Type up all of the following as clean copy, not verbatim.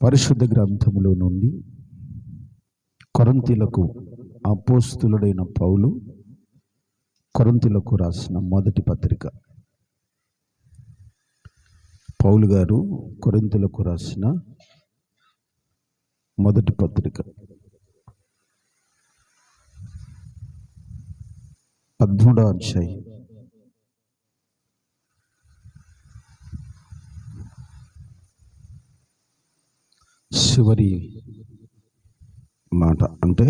పరిశుద్ధ గ్రంథములో నుండి కొరింథీయులకు అపోస్తలుడైన పౌలు కొరింథీయులకు రాసిన మొదటి పత్రిక. పౌలు గారు కొరింథీయులకు రాసిన మొదటి పత్రిక 13వ అధ్యాయం చివరి మాట, అంటే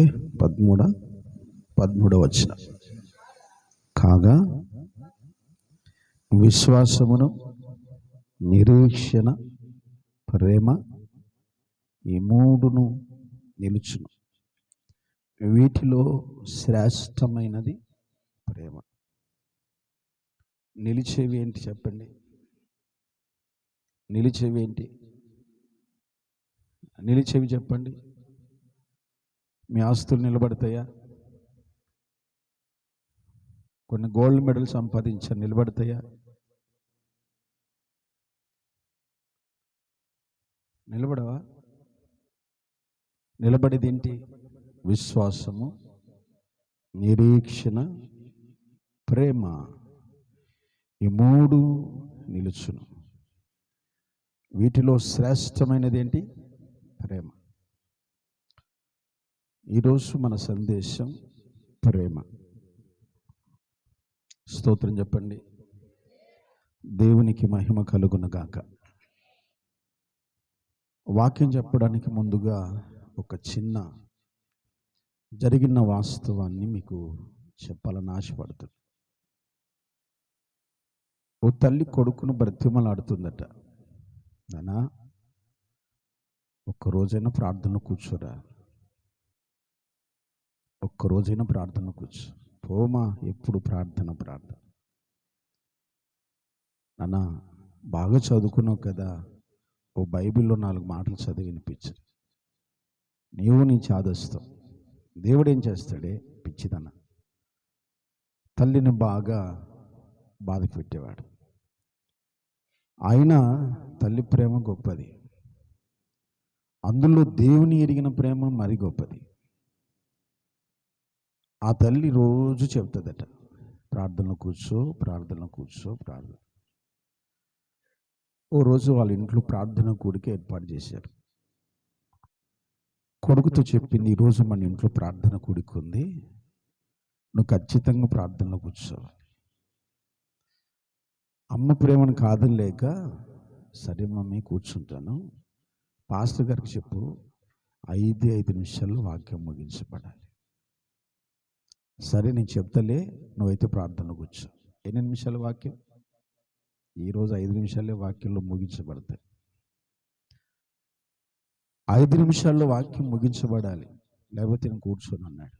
13వ వచనం. కాగా విశ్వాసమును, నిరీక్షణ, ప్రేమ ఈ మూడును నిలుచును. వీటిలో శ్రేష్టమైనది ప్రేమ. నిలిచేవి ఏంటి చెప్పండి? నిలిచేవి ఏంటి? నిలిచేవి చెప్పండి. మీ ఆస్తులు నిలబడతాయా? కొన్ని గోల్డ్ మెడల్ సంపాదించారు, నిలబడతాయా? నిలబడవా? నిలబడేది ఏంటి? విశ్వాసము, నిరీక్షణ, ప్రేమ ఈ మూడు నిలుచును. వీటిలో శ్రేష్టమైనది ఏంటి? ప్రేమ. ఈరోజు మన సందేశం ప్రేమ. స్తోత్రం చెప్పండి. దేవునికి మహిమ కలుగునుగాక. వాక్యం చెప్పడానికి ముందుగా ఒక చిన్న జరిగిన వాస్తవాన్ని మీకు చెప్పాలని ఆశపడుతుంది. ఓ తల్లి కొడుకును బ్రతిమలాడుతుందట, నానా ఒక్కరోజైనా ప్రార్థన కూర్చోరా, ఒక్కరోజైనా ప్రార్థన కూర్చో. పోమా, ఎప్పుడు ప్రార్థన. నాన్న బాగా చదువుకున్నావు కదా, ఓ బైబిల్లో 4 మాటలు చదివి వినిపించు. నీవు నీ చాదస్తావు. దేవుడు ఏం చేస్తాడే? పిచ్చిదన్న తల్లిని బాగా బాధ పెట్టేవాడు. అయినా తల్లి ప్రేమ గొప్పది, అందులో దేవుని ఎరిగిన ప్రేమ మరి గొప్పది. ఆ తల్లి రోజు చెప్తుందట, ప్రార్థనలో కూర్చో. ఓ రోజు వాళ్ళ ఇంట్లో ప్రార్థన కూడికి ఏర్పాటు చేశారు. కొడుకుతో చెప్పింది, ఈరోజు మన ఇంట్లో ప్రార్థన కూడికి ఉంది, నువ్వు ఖచ్చితంగా ప్రార్థనలో కూర్చోవాలి. అమ్మ ప్రేమను కాదలేక, సరే మమ్మీ కూర్చుంటాను, పాస్టర్ గారికి చెప్పు 5 నిమిషాల్లో వాక్యం ముగించబడాలి. సరే నేను చెప్తలే, నువ్వైతే ప్రార్థనలో కూర్చో. ఎన్ని నిమిషాల వాక్యం? ఈరోజు 5 నిమిషాలే వాక్యంలో ముగించబడతాయి. 5 నిమిషాల్లో వాక్యం ముగించబడాలి, లేకపోతే నేను కూర్చొని అన్నాడు.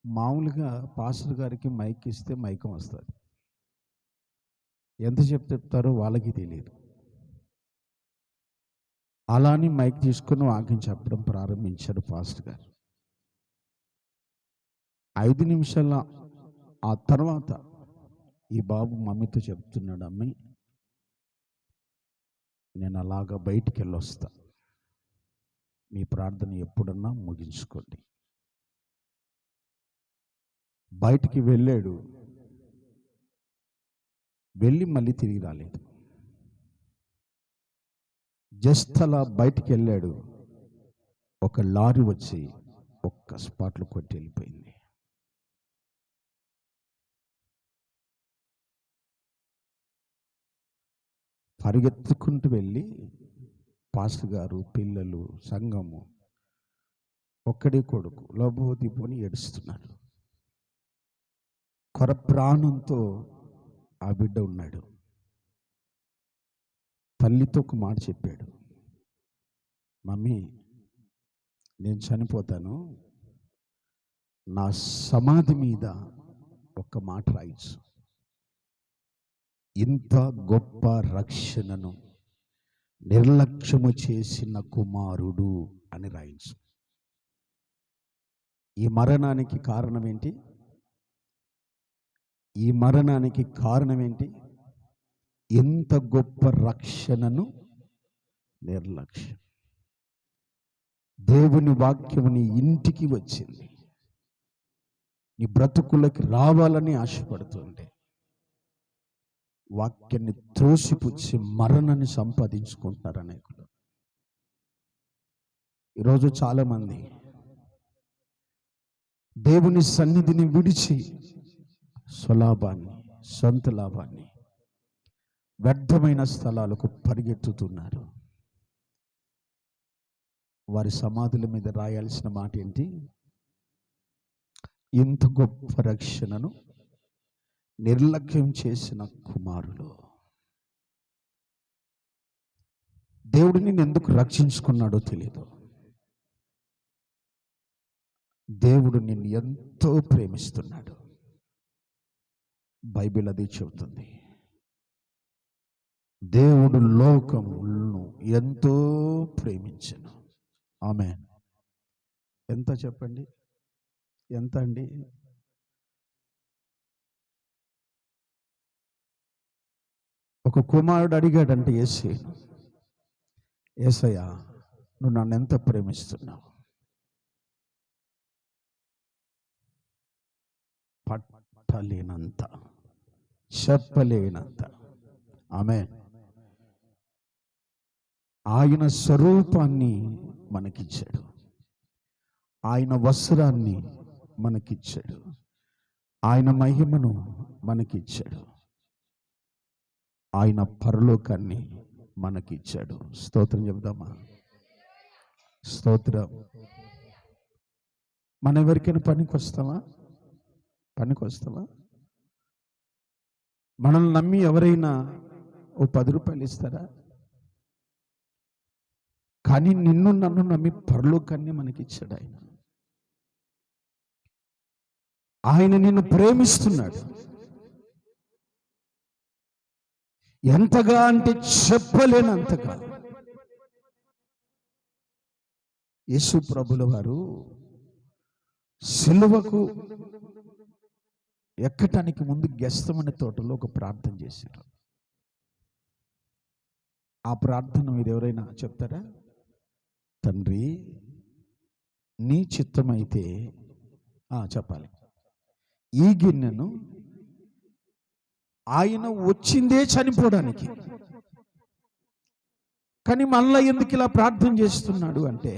మామూలుగా పాస్టర్ గారికి మైక్ ఇస్తే మైకం వస్తుంది, ఎంత చెప్తారో వాళ్ళకి తెలియదు. అలాని మైక్ తీసుకుని వాక్యం చెప్పడం ప్రారంభించాడు పాస్టర్ గారు. 5 నిమిషాల ఆ తర్వాత ఈ బాబు మమ్మీతో చెప్తున్నాడు, అమ్మాయి నేను అలాగా బయటికి వెళ్ళొస్తా, మీ ప్రార్థన ఎప్పుడన్నా ముగించుకోండి. బయటికి వెళ్ళాడు, వెళ్ళి మళ్ళీ తిరిగి రాలేదు. జస్ట్ అలా బయటికి వెళ్ళాడు, ఒక లారీ వచ్చి ఒక్క స్పాట్లో కొట్టి వెళ్ళిపోయింది. పరిగెత్తుకుంటూ వెళ్ళి పాస్టర్ గారు, పిల్లలు, సంఘము, ఒక్కడే కొడుకు లోబోదిపోని ఏడుస్తున్నారు. కొర ప్రాణంతో ఆ బిడ్డ ఉన్నాడు. తల్లితో ఒక మాట చెప్పాడు, మమ్మీ నేను చనిపోతాను, నా సమాధి మీద ఒక మాట రాయించు, ఇంత గొప్ప రక్షణను నిర్లక్ష్యము చేసిన కుమారుడు అని రాయించు. ఈ మరణానికి కారణం ఏంటి? ఎంత గొప్ప రక్షణను నిర్లక్ష్యం. దేవుని వాక్యము నీ ఇంటికి వచ్చింది, నీ బ్రతుకులకి రావాలని ఆశపడుతుంది. వాక్యాన్ని త్రోసిపుచ్చి మరణాన్ని సంపాదించుకుంటున్నారు అనేకులు. ఈరోజు చాలామంది దేవుని సన్నిధిని విడిచి స్వలాభాన్ని, సొంత లాభాన్ని, వ్యర్థమైన స్థలాలకు పరిగెత్తుతున్నారు. వారి సమాధుల మీద రాయాల్సిన మాట ఏంటి? ఇంత గొప్ప రక్షణను నిర్లక్ష్యం చేసిన కుమారులు. దేవుడు నిన్ను ఎందుకు రక్షించుకున్నాడో తెలియదు. దేవుడు నిన్ను ఎంతో ప్రేమిస్తున్నాడు. బైబిల్ అది చెబుతుంది. దేవుడు లోకమును ఎంతో ప్రేమించెను. ఆమేన్. ఎంత చెప్పండి? ఎంత అండి? ఒక కుమారుడు అడిగాడంటే యేసయ్య నువ్వు నన్ను ఎంత ప్రేమిస్తున్నావు? పట్టలేనంత, చెప్పలేనంత. ఆమేన్. ఆయన స్వరూపాన్ని మనకిచ్చాడు, ఆయన వస్త్రాన్ని మనకిచ్చాడు, ఆయన మహిమను మనకిచ్చాడు, ఆయన పరలోకాన్ని మనకిచ్చాడు. స్తోత్రం చెబుదామా? స్తోత్రం. మనం ఎవరికైనా పనికొస్తామా? మనల్ని నమ్మి ఎవరైనా ఓ 10 రూపాయలు ఇస్తారా? కానీ నిన్ను నన్ను నమ్మి పరలోకాన్ని మనకిచ్చాడు ఆయన. ఆయన నిన్ను ప్రేమిస్తున్నాడు. ఎంతగా అంటే చెప్పలేనంతగా. యేసు ప్రభుల వారు సిలువకు ఎక్కటానికి ముందు గెస్తమనే తోటలో ఒక ప్రార్థన చేశారు. ఆ ప్రార్థన మీరు ఎవరైనా చెప్తారా? తండ్రి నీ చిత్తమైతే, చెప్పాలి, ఈ గిన్నెను, ఆయన వచ్చిందే చనిపోవడానికి, కానీ మళ్ళా ఎందుకు ఇలా ప్రార్థన చేస్తున్నాడు అంటే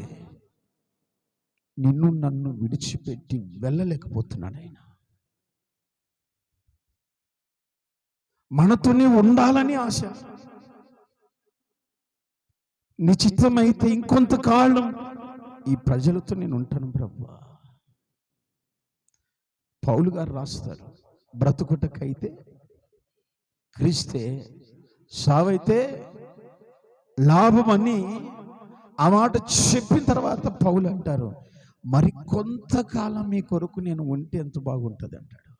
నిన్ను నన్ను విడిచిపెట్టి వెళ్ళలేకపోతున్నాడు ఆయన. మనతోనే ఉండాలని ఆశ. నిశ్చితమైతే ఇంకొంతకాలం ఈ ప్రజలతో నేను ఉంటాను ప్రభువా. పౌలు గారు రాస్తారు, బ్రతుకుటకైతే క్రీస్తే, సావైతే లాభమని ఆ మాట చెప్పిన తర్వాత పౌలు అంటారు, మరి కొంతకాలం మీ కొరకు నేను ఉంటే ఎంత బాగుంటుంది అంటాడు.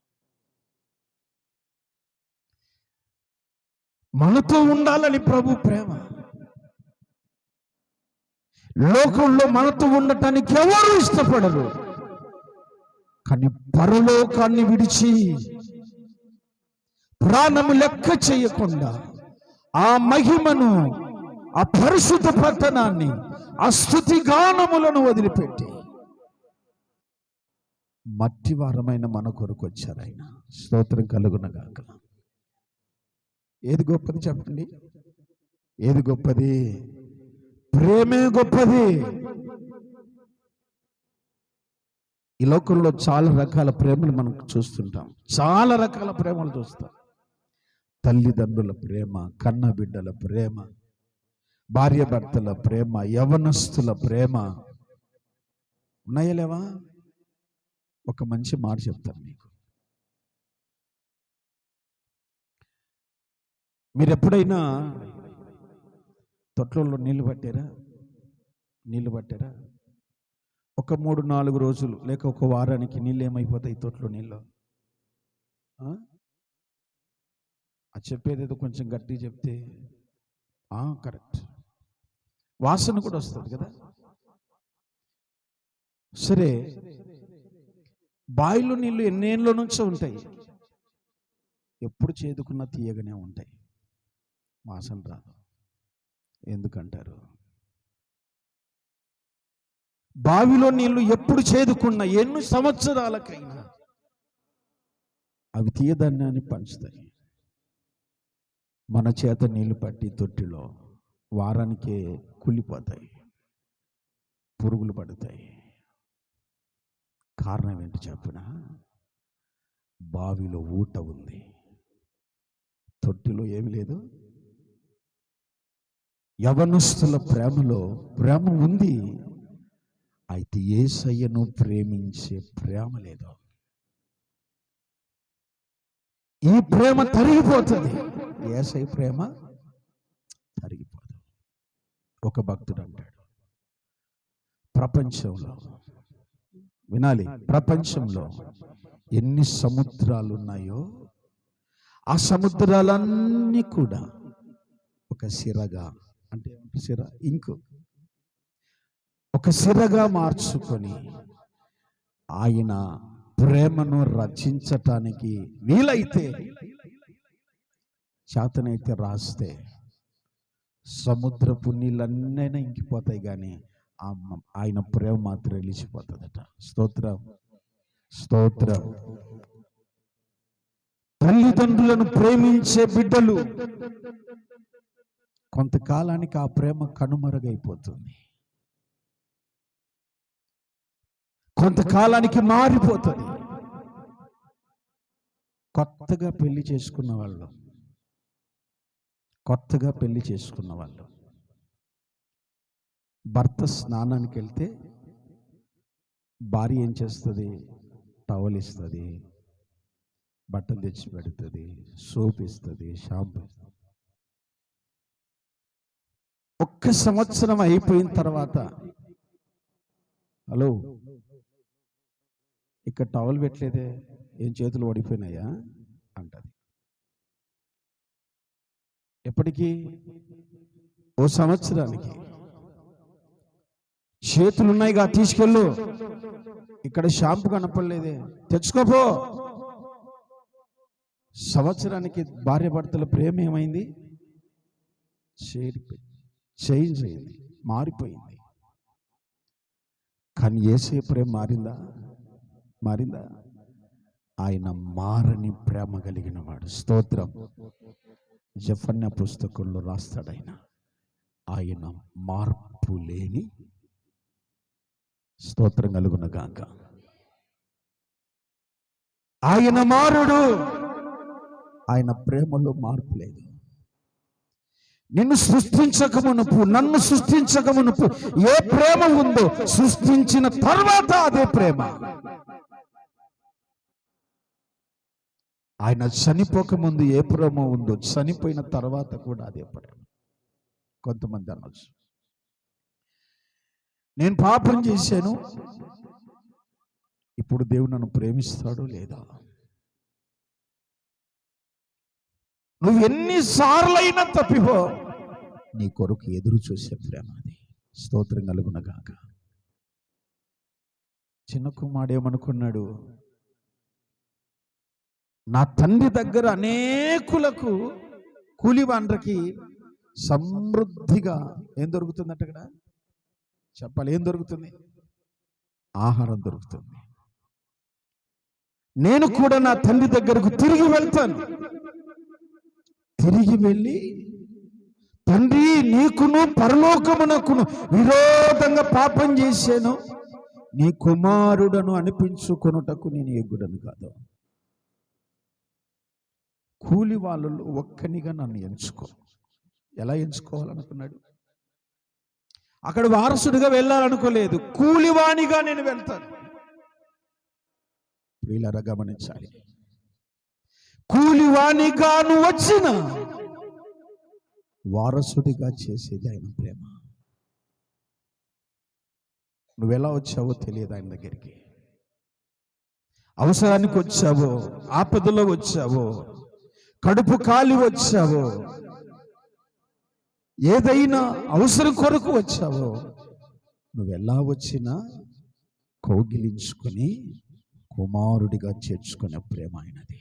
మనతో ఉండాలని ప్రభు ప్రేమ. లోకంలో మనతో ఉండటానికి ఎవరు ఇష్టపడరు, కానీ పరలోకాన్ని విడిచి ప్రాణము లెక్క చేయకుండా ఆ మహిమను, ఆ పరిశుద్ధ పట్టణాన్ని, ఆ స్తుతి గానములను వదిలిపెట్టి మట్టివారమైన మన కొరకు వచ్చారు ఆయన. స్తోత్రం కలుగునగాక. ఏది గొప్పది చెప్పండి? ఏది గొప్పది? ప్రేమే గొప్పది. ఈ లోకంలో చాలా రకాల ప్రేమలు మనం చూస్తుంటాం. చాలా రకాల ప్రేమలు చూస్తాం. తల్లిదండ్రుల ప్రేమ, కన్న బిడ్డల ప్రేమ, భార్య భర్తల ప్రేమ, యవనస్తుల ప్రేమ. ఉన్నాయా లేవా? ఒక మంచి మాట చెప్తాను మీకు. మీరు ఎప్పుడైనా తొట్లలో నీళ్లు పట్టారా? ఒక 3-4 రోజులు లేక ఒక వారానికి నీళ్ళు ఏమైపోతాయి తొట్లో నీళ్ళు? అది చెప్పేది ఏదో కొంచెం గట్టిగా చెప్తే కరెక్ట్. వాసన కూడా వస్తుంది కదా. సరే, బావిలో నీళ్ళు ఎన్నేళ్ళ నుంచో ఉంటాయి, ఎప్పుడు చేదుకున్నా తీయగానే ఉంటాయి, వాసన రాదు. ఎందుకంటారు? బావిలో నీళ్లు ఎప్పుడు చేదుకున్నా ఎన్ని సంవత్సరాలకైనా అవి తీయదన్నాన్ని పంచుతాయి. మన చేత నీళ్లు పట్టి తొట్టిలో వారానికే కుళ్ళిపోతాయి, పురుగులు పడతాయి. కారణం ఏంటి చెప్పిన? బావిలో ఊట ఉంది, తొట్టిలో ఏమి లేదు. యవనస్తుల ప్రేమలో ప్రేమ ఉంది, అయితే యేసయ్యను ప్రేమించే ప్రేమ లేదు. ఈ ప్రేమ తరిగిపోతుంది, యేసయ్య ప్రేమ తరిగిపోదు. ఒక భక్తుడు అంటాడు, ప్రపంచంలో వినాలి, ప్రపంచంలో ఎన్ని సముద్రాలు ఉన్నాయో ఆ సముద్రాలన్నీ కూడా ఒక సిరగా, అంటే సిర ఇంకు ఒక సిరగా మార్చుకొని ఆయన ప్రేమను రచించటానికి వీలైతే, చేతనైతే రాస్తే సముద్రపు నీళ్ళన్నీ ఇంకిపోతాయి, కానీ ఆయన ప్రేమ మాత్రం నిలిచిపోతుందట. స్తోత్రం, స్తోత్రం. తల్లిదండ్రులను ప్రేమించే బిడ్డలు కొంతకాలానికి ఆ ప్రేమ కనుమరుగైపోతుంది, కొంతకాలానికి మారిపోతుంది. కొత్తగా పెళ్లి చేసుకున్న వాళ్ళు భర్త స్నానానికి వెళ్తే భార్య ఏం చేస్తుంది? టవల్ ఇస్తుంది, బట్టలు తెచ్చి పెడుతుంది, సోప్ ఇస్తుంది, షాంపూ ఇస్తుంది. ఒక్క సంవత్సరం అయిపోయిన తర్వాత, హలో ఇక్కడ టవల్ పెట్టలేదే, ఏం చేతులు ఓడిపోయినాయా అంటది. ఎప్పటికీ? ఓ సంవత్సరానికి. చేతులున్నాయిగా, తీసుకెళ్ళు, ఇక్కడ షాంపూ కనపడలేదే, తెచ్చుకోపో. సంవత్సరానికి భార్య భర్తల ప్రేమ ఏమైంది? చేంజ్ అయింది, మారిపోయింది. కానీ యేసయ్య ప్రేమ మారిందా? ఆయన మారని ప్రేమ కలిగిన వాడు. స్తోత్రం. జెఫన్యా పుస్తకంలో రాస్తాడు ఆయన మార్పు లేని, స్తోత్రం కలుగును గాక. ఆయన మారుడు, ఆయన ప్రేమలో మార్పు లేదు. నిన్ను సృష్టించకమునుపు, నన్ను సృష్టించకమునుపు ఏ ప్రేమ ఉందో సృష్టించిన తర్వాత అదే ప్రేమ. ఆయన చనిపోకముందు ఏ ప్రేమ ఉందో చనిపోయిన తర్వాత కూడా అదే ప్రేమ. కొంతమంది అనొచ్చు, నేను పాపం చేశాను, ఇప్పుడు దేవుడు నన్ను ప్రేమిస్తాడో లేదా? నువ్వు ఎన్నిసార్లైనా తప్పిపో, నీ కొరకు ఎదురు చూసే ప్రేమ అది. స్తోత్రం కలుగును గాక. చిన్న కుమారుడు ఏమనుకున్నాడు? నా తండ్రి దగ్గర అనేకులకు కూలివాండ్రకి సమృద్ధిగా ఏం దొరుకుతుందంట? ఇక్కడ చెప్పాలి, ఏం దొరుకుతుంది? ఆహారం దొరుకుతుంది. నేను కూడా నా తండ్రి దగ్గరకు తిరిగి వెళ్తాను. తిరిగి వెళ్ళి, తండ్రి, నీకును పరలోకమునకును విరోధంగా పాపం చేశాను, నీ కుమారుడను అనిపించుకొనుటకు నేను యోగ్యుడను కాదు. కూలి వాళ్ళలో ఒక్కనిగా నన్ను ఎంచుకో. ఎలా ఎంచుకోవాలనుకున్నాడు? అక్కడ వారసుడిగా వెళ్ళాలనుకోలేదు, కూలివాణిగా నేను వెళ్తాను. వీళ్ళరా గమనించాలి, కూలివాణిగా నువ్వు వచ్చిన వారసుడిగా చేసేది ఆయన ప్రేమ. నువ్వెలా వచ్చావో తెలియదు ఆయన దగ్గరికి. అవసరానికి వచ్చావో, ఆపదలో వచ్చావో, కడుపు కాలి వచ్చావో, ఏదైనా అవసరం కొరకు వచ్చావో, నువ్వెలా వచ్చినా కౌగిలించుకొని కుమారుడిగా చేర్చుకునే ప్రేమ ఆయనది.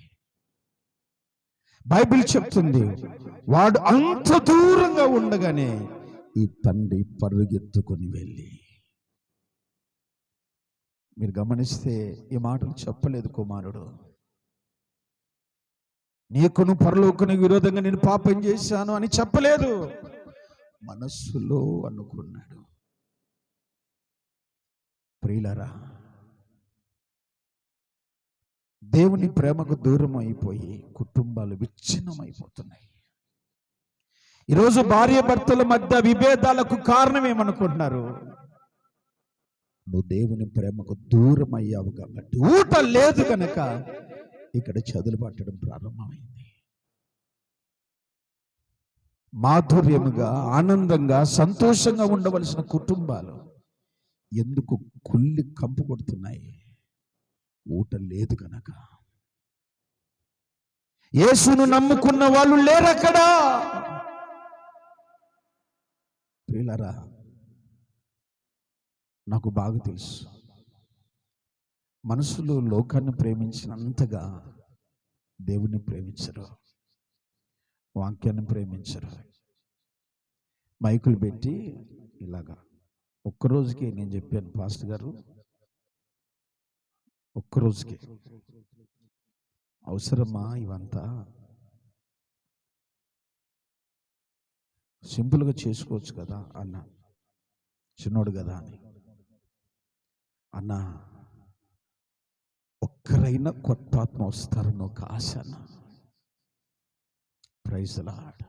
బైబిల్ చెప్తుంది, వాడు అంత దూరంగా ఉండగానే ఈ తండ్రి పరుగెత్తుకొని వెళ్ళి మీరు గమనిస్తే ఈ మాటలు చెప్పలేదు కుమారుడు. నీకును పరలోకునికి విరోధంగా నేను పాపం చేశాను అని చెప్పలేదు, మనస్సులో అనుకున్నాడు. ప్రియులారా, దేవుని ప్రేమకు దూరం అయిపోయి కుటుంబాలు విచ్ఛిన్నమైపోతున్నాయి. ఈరోజు భార్య భర్తల మధ్య విభేదాలకు కారణం ఏమనుకుంటున్నారు? నువ్వు దేవుని ప్రేమకు దూరం అయ్యావు కాబట్టి. ఊట లేదు కనుక ఇక్కడ చదులు పట్టడం ప్రారంభమైంది. మాధుర్యముగా, ఆనందంగా, సంతోషంగా ఉండవలసిన కుటుంబాలు ఎందుకు కుళ్ళి కంపు కొడుతున్నాయి? ఊట లేదు కనుక. యేసును నమ్ముకున్న వాళ్ళు లేరక్కడ. ప్రియులారా, నాకు బాగా తెలుసు, మనుషులు లోకాన్ని ప్రేమించినంతగా దేవుణ్ణి ప్రేమించరు, వాక్యాన్ని ప్రేమించరు. మైకులు పెట్టి ఇలాగా ఒక్కరోజుకి నేను చెప్పాను, పాస్టర్ గారు ఒక్కరోజుకి అవసరమా ఇవంతా? సింపుల్గా చేసుకోవచ్చు కదా అన్న, చిన్నోడు కదా అని. అన్న, ఒక్కరైనా కొత్త ఆత్మ వస్తారని ఒక ఆశ అన్న. Praise the lord,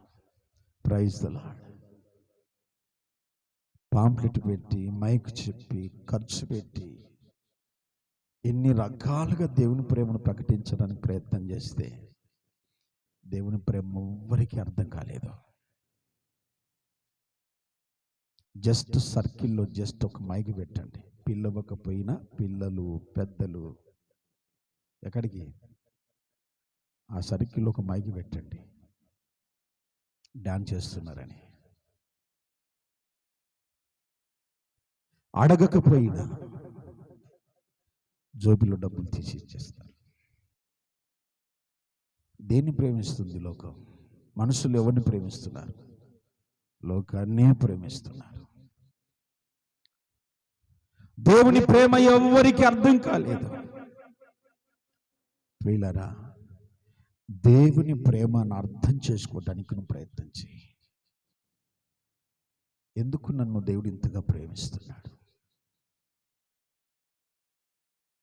praise the lord. Pamphlet పెట్టి, మైక్ చెప్పి, ఖర్చు పెట్టి, ఎన్ని రకాలుగా దేవుని ప్రేమను ప్రకటించడానికి ప్రయత్నం చేస్తే దేవుని ప్రేమ ఎవ్వరికీ అర్థం కాలేదు. జస్ట్ సర్కిల్లో జస్ట్ ఒక మైక్ పెట్టండి, పిల్లవకపోయినా పిల్లలు పెద్దలు ఎక్కడికి ఆ సర్కిల్లో ఒక మైక్ పెట్టండి, డాన్స్ చేస్తున్నారని. అడగకపోయినా జోబిలో డబ్బులు తీసి ఇచ్చేస్తారు. దేన్ని ప్రేమిస్తుంది లోకం? మనుషులు ఎవరిని ప్రేమిస్తున్నారు? లోకాన్నే ప్రేమిస్తున్నారు. దేవుని ప్రేమ ఎవరికి అర్థం కాలేదు. ప్రియులారా, దేవుని ప్రేమను అర్థం చేసుకోవడానికి నువ్వు ప్రయత్నం చేయి. ఎందుకు నన్ను దేవుడు ఇంతగా ప్రేమిస్తున్నాడు?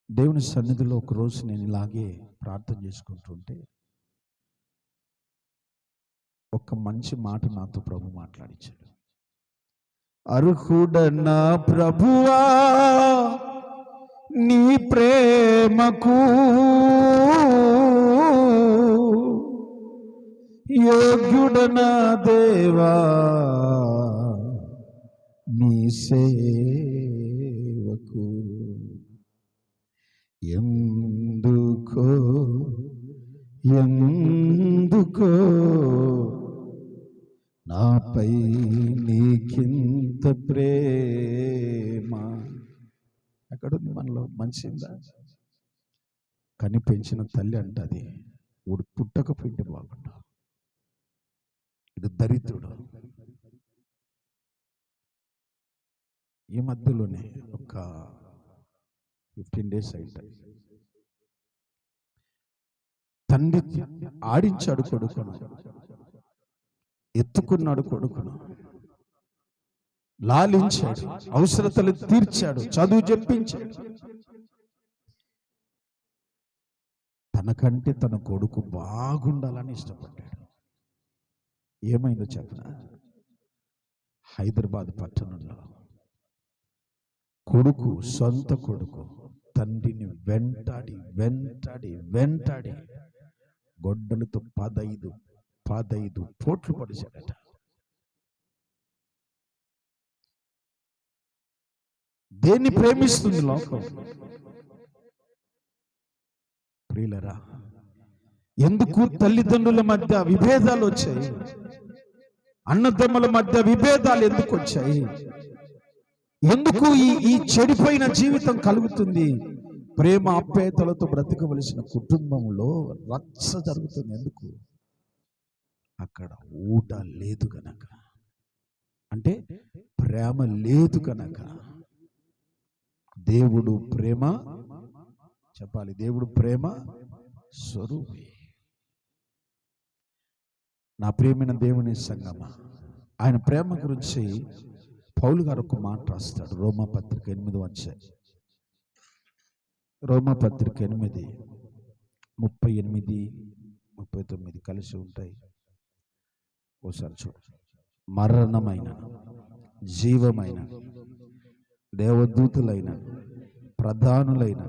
దేవుని సన్నిధిలో ఒకరోజు నేను ఇలాగే ప్రార్థన చేసుకుంటుంటే ఒక మంచి మాట నాతో ప్రభు మాట్లాడించాడు. అర్హుడనా ప్రభువా నీ ప్రేమకు, యోగ్యుడనా దేవా నీ సేవకు, ఎందుకో ఎందుకో నాపై నీకింత ప్రేమ. ఎక్కడుంది మనలో మంచిందా? కని పెంచిన తల్లి అంటది, ఊడు పుట్టకపోయింటే బాగుండు, ఇది దరిద్రుడు. ఈ మధ్యలోనే ఒక 15 days అయితే తండ్రి ఆడించాడు కొడుకును, ఎత్తుకున్నాడు కొడుకును, లాలించాడు, అవసరతలు తీర్చాడు, చదువు చెప్పించాడు. తనకంటే తన కొడుకు బాగుండాలని ఇష్టపడ్డాడు. ఏమైందో చెప్పనా? హైదరాబాద్ పట్టణంలో కొడుకు, సొంత కొడుకు తండ్రిని వెంటాడి వెంటాడి వెంటాడి గొడ్డలతో 15 పోట్లు పడిచాడట. దేన్ని ప్రేమిస్తుంది లోకం? ప్రియులరా, ఎందుకు తల్లిదండ్రుల మధ్య విభేదాలు వచ్చాయి? అన్నదమ్ముల మధ్య విభేదాలు ఎందుకు వచ్చాయి? ఎందుకు ఈ చెడిపోయిన జీవితం కలుగుతుంది? ప్రేమ ఆప్యాయతలతో బ్రతకవలసిన కుటుంబంలో రచ్చ జరుగుతుంది. ఎందుకు? అక్కడ ఊట లేదు కనుక, అంటే ప్రేమ లేదు కనుక. దేవుడు ప్రేమ, చెప్పాలి, దేవుడు ప్రేమ స్వరూపి. నా ప్రియమైన దేవుని సంగమా, ఆయన ప్రేమ గురించి పౌలు గారు ఒక మాట రాస్తాడు. రోమాపత్రిక 8వ అధ్యాయం, రోమాపత్రిక 8:38-39 కలిసి ఉంటాయి. ఓసారి చూడు. మరణమైన, జీవమైన, దేవదూతులైన, ప్రధానులైన,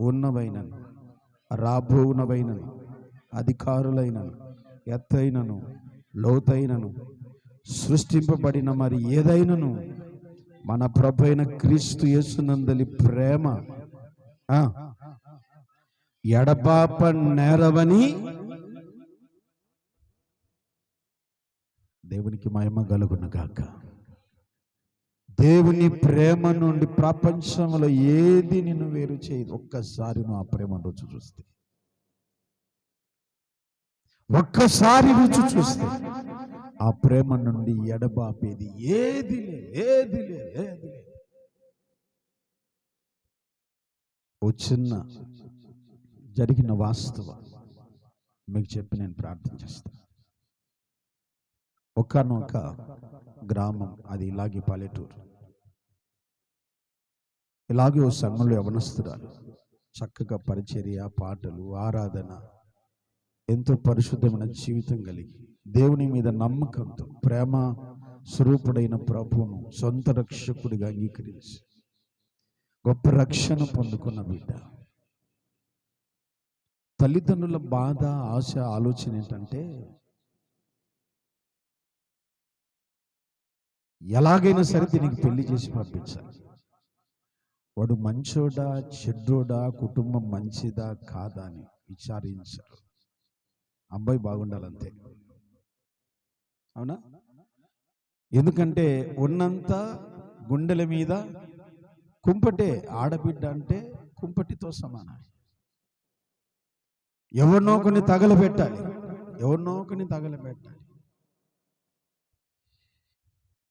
ఉన్నవైన, రాబోవునవైన, అధికారులైన, ఎత్తైనను లోతైనను సృష్టింపబడిన మరి ఏదైనను మన ప్రభువైన క్రీస్తు యేసునందలి ప్రేమ ఎడబాప నేరవని దేవునికి మహిమ కలుగును గాక. దేవుని ప్రేమ నుండి ప్రపంచంలో ఏది నిన్ను వేరు చేయదు. ఒక్కసారి నువ్వు ఆ ప్రేమ రుచి చూస్తే, ఒక్కసారి రుచి చూస్తే ఆ ప్రేమ నుండి ఎడబాపేది ఏది లేదు. ఓ చిన్న జరిగిన వాస్తవం మీకు చెప్పి నేను ప్రార్థన చేస్తాను. ఒకానొక గ్రామం, అది ఇలాగే పల్లెటూరు. ఇలాగే ఓ సంఘంలో యవనస్తురాలు చక్కగా పరిచర్య, పాటలు, ఆరాధన, ఎంతో పరిశుద్ధమైన జీవితం కలిగి దేవుని మీద నమ్మకంతో ప్రేమ స్వరూపుడైన ప్రభువును సొంత రక్షకుడిగా అంగీకరించి గొప్ప రక్షణ పొందుకున్న బిడ్డ. తల్లిదండ్రుల బాధ, ఆశ, ఆలోచన ఏంటంటే ఎలాగైనా సరే దీనికి పెళ్లి చేసి పంపించాలి. వాడు మంచోడా చెడ్డోడా, కుటుంబం మంచిదా కాదా అని విచారించారు. అబ్బాయి బాగుండాలంతే, అవునా? ఎందుకంటే ఉన్నంత గుండెల మీద కుంపటే. ఆడబిడ్డ అంటే కుంపటితో సమానం. ఎవరినో కొన్ని తగలబెట్టాలి.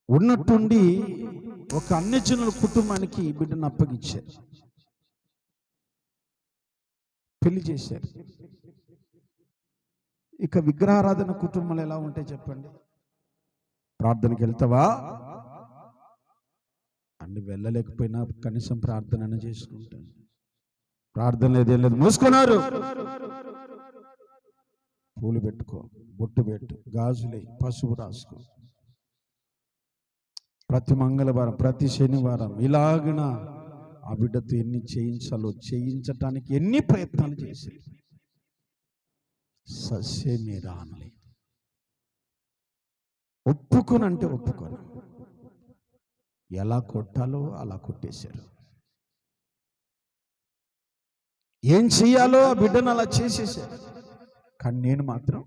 ఉన్నట్టుండి ఒక అన్యజనుల కుటుంబానికి బిడ్డను అప్పగించారు, పెళ్లి చేశారు. ఇక విగ్రహారాధన కుటుంబాలు ఎలా ఉంటాయి చెప్పండి? ప్రార్థనకి వెళ్తావా అన్ని, వెళ్ళలేకపోయినా కనీసం ప్రార్థన చేసుకుంటాను. ప్రార్థన లేదేం లేదు, మూసుకున్నారు. పూలు పెట్టుకో, బొట్టు పెట్టు, గాజులే, పసుపు రాసుకో. ప్రతి మంగళవారం, ప్రతి శనివారం ఇలాగిన ఆ బిడ్డతో ఎన్ని చేయించాలో చేయించటానికి ఎన్ని ప్రయత్నాలు చేశారు. సస్యమే రానలేదు. ఒప్పుకోనంటే ఒప్పుకోను, ఎలా కొట్టాలో అలా కొట్టేశారు. ఏం చెయ్యాలో ఆ బిడ్డను అలా చేసేసారు. కానీ నేను మాత్రం